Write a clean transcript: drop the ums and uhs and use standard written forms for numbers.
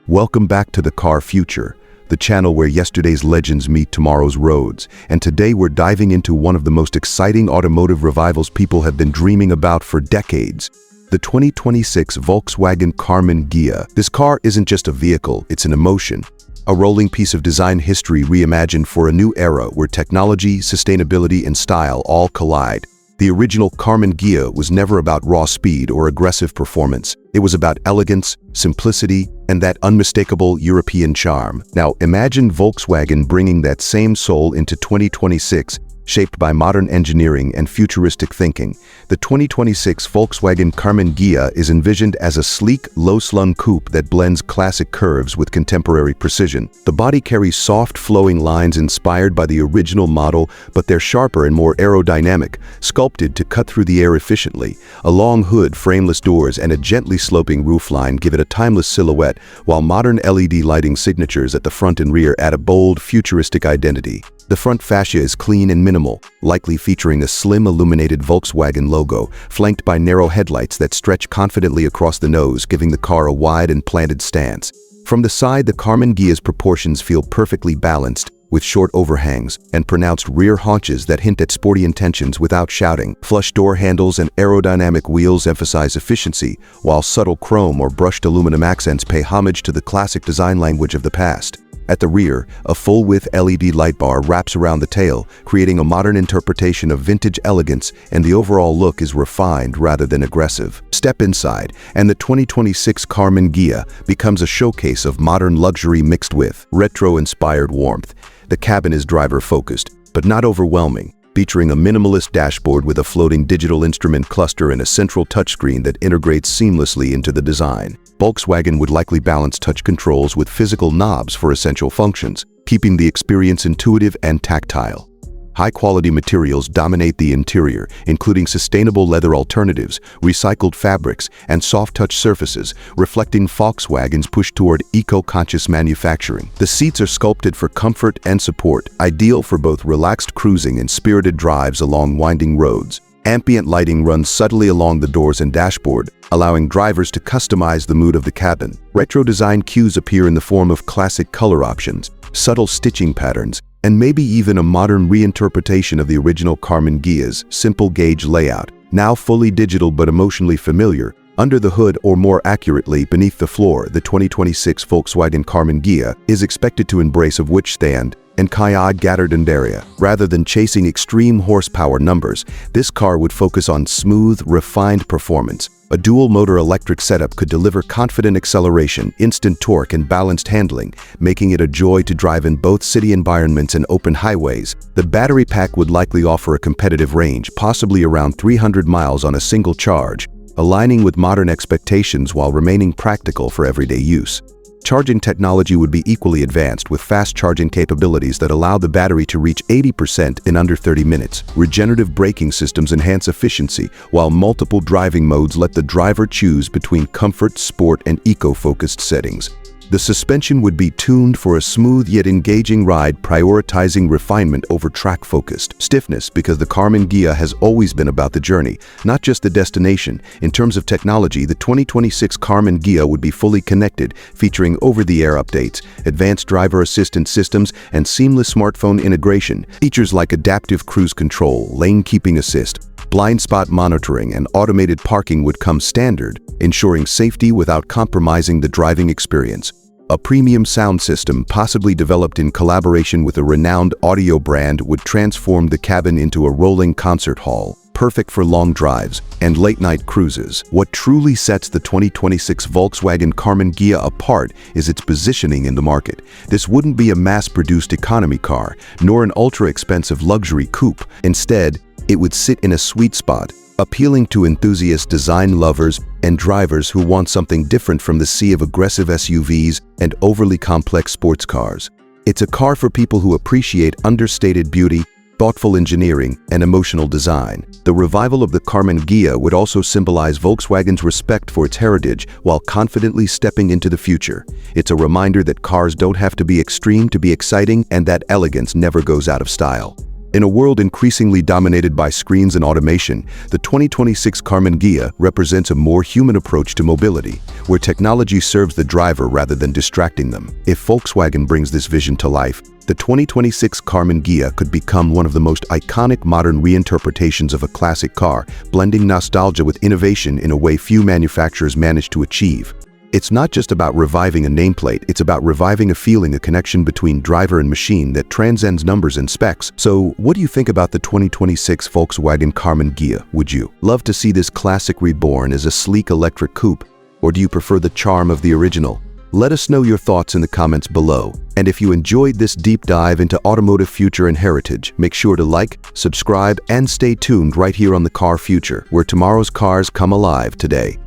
Welcome back to the Car Future, the channel where yesterday's legends meet tomorrow's roads. And today we're diving into one of the most exciting automotive revivals people have been dreaming about for decades. The 2026 Volkswagen Karmann Ghia. This car isn't just a vehicle, it's an emotion. A rolling piece of design history reimagined for a new era where technology, sustainability, and style all collide. The original Karmann Ghia was never about raw speed or aggressive performance. It was about elegance, simplicity, and that unmistakable European charm. Now imagine Volkswagen bringing that same soul into 2026, shaped by modern engineering and futuristic thinking. The 2026 Volkswagen Karmann Ghia is envisioned as a sleek, low-slung coupe that blends classic curves with contemporary precision. The body carries soft, flowing lines inspired by the original model, but they're sharper and more aerodynamic, sculpted to cut through the air efficiently. A long hood, frameless doors, and a gently sloping roofline give it a timeless silhouette, while modern LED lighting signatures at the front and rear add a bold, futuristic identity. The front fascia is clean and minimal, likely featuring a slim illuminated Volkswagen logo, flanked by narrow headlights that stretch confidently across the nose, giving the car a wide and planted stance. From the side, the Karmann Ghia's proportions feel perfectly balanced, with short overhangs and pronounced rear haunches that hint at sporty intentions without shouting. Flush door handles and aerodynamic wheels emphasize efficiency, while subtle chrome or brushed aluminum accents pay homage to the classic design language of the past. At the rear, a full-width LED light bar wraps around the tail, creating a modern interpretation of vintage elegance, and the overall look is refined rather than aggressive. Step inside, and the 2026 Karmann Ghia becomes a showcase of modern luxury mixed with retro-inspired warmth. The cabin is driver-focused, but not overwhelming, featuring a minimalist dashboard with a floating digital instrument cluster and a central touchscreen that integrates seamlessly into the design. Volkswagen would likely balance touch controls with physical knobs for essential functions, keeping the experience intuitive and tactile. High-quality materials dominate the interior, including sustainable leather alternatives, recycled fabrics, and soft-touch surfaces, reflecting Volkswagen's push toward eco-conscious manufacturing. The seats are sculpted for comfort and support, ideal for both relaxed cruising and spirited drives along winding roads. Ambient lighting runs subtly along the doors and dashboard, allowing drivers to customize the mood of the cabin. Retro design cues appear in the form of classic color options, subtle stitching patterns, and maybe even a modern reinterpretation of the original Karmann Ghia's simple gauge layout. Now fully digital but emotionally familiar, under the hood, or more accurately beneath the floor, the 2026 Volkswagen Karmann Ghia is expected to embrace a withstand and Gatterdend area. Rather than chasing extreme horsepower numbers, this car would focus on smooth, refined performance. A dual-motor electric setup could deliver confident acceleration, instant torque, and balanced handling, making it a joy to drive in both city environments and open highways. The battery pack would likely offer a competitive range, possibly around 300 miles on a single charge, aligning with modern expectations while remaining practical for everyday use. Charging technology would be equally advanced, with fast charging capabilities that allow the battery to reach 80% in under 30 minutes. Regenerative braking systems enhance efficiency, while multiple driving modes let the driver choose between comfort, sport, and eco-focused settings. The suspension would be tuned for a smooth yet engaging ride, prioritizing refinement over track-focused stiffness, because the Karmann Ghia has always been about the journey, not just the destination. In terms of technology, the 2026 Karmann Ghia would be fully connected, featuring over-the-air updates, advanced driver assistance systems, and seamless smartphone integration. Features like adaptive cruise control, lane keeping assist, blind spot monitoring, and automated parking would come standard, ensuring safety without compromising the driving experience. A premium sound system, possibly developed in collaboration with a renowned audio brand, would transform the cabin into a rolling concert hall, perfect for long drives and late-night cruises. What truly sets the 2026 Volkswagen Karmann Ghia apart is its positioning in the market. This wouldn't be a mass-produced economy car, nor an ultra-expensive luxury coupe. Instead, it would sit in a sweet spot, appealing to enthusiast design lovers and drivers who want something different from the sea of aggressive SUVs and overly complex sports cars. It's a car for people who appreciate understated beauty, thoughtful engineering, and emotional design. The revival of the Karmann Ghia would also symbolize Volkswagen's respect for its heritage while confidently stepping into the future. It's a reminder that cars don't have to be extreme to be exciting, and that elegance never goes out of style. In a world increasingly dominated by screens and automation, the 2026 Karmann Ghia represents a more human approach to mobility, where technology serves the driver rather than distracting them. If Volkswagen brings this vision to life, the 2026 Karmann Ghia could become one of the most iconic modern reinterpretations of a classic car, blending nostalgia with innovation in a way few manufacturers manage to achieve. It's not just about reviving a nameplate, it's about reviving a feeling, a connection between driver and machine that transcends numbers and specs. So, what do you think about the 2026 Volkswagen Karmann Ghia? Would you love to see this classic reborn as a sleek electric coupe? Or do you prefer the charm of the original? Let us know your thoughts in the comments below. And if you enjoyed this deep dive into automotive future and heritage, make sure to like, subscribe, and stay tuned right here on The Car Future, where tomorrow's cars come alive today.